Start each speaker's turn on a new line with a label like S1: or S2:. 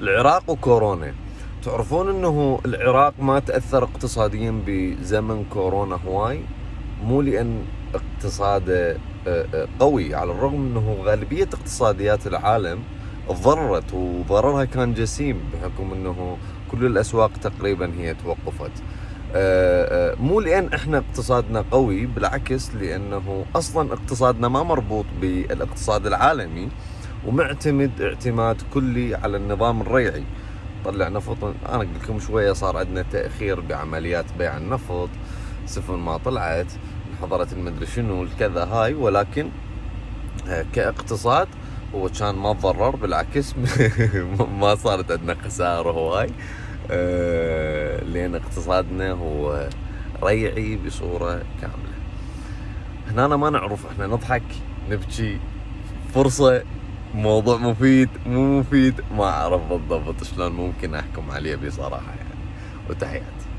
S1: العراق وكورونا. تعرفون انه العراق ما تأثر اقتصاديا بزمن كورونا هواي، مو لان اقتصاده قوي، على الرغم انه غالبية اقتصاديات العالم تضررت وضررها كان جسيم، بحكم انه كل الاسواق تقريبا هي توقفت. مو لان احنا اقتصادنا قوي، بالعكس، لانه اصلا اقتصادنا ما مربوط بالاقتصاد العالمي ومعتمد اعتماد كلي على النظام الريعي. طلع نفط، انا قلت لكم شويه صار عندنا تاخير بعمليات بيع النفط، سفن ما طلعت، انحضرت المدري شنو الكذا هاي، ولكن كاقتصاد هو كان ما تضرر، بالعكس ما صارت عندنا خساره هواي، لان اقتصادنا هو ريعي بصوره كامله. هنا أنا ما نعرف، احنا نضحك نبكي، فرصه، موضوع مفيد مو مفيد، ما اعرف بالضبط شلون ممكن احكم عليه بصراحه يعني. وتحياتي.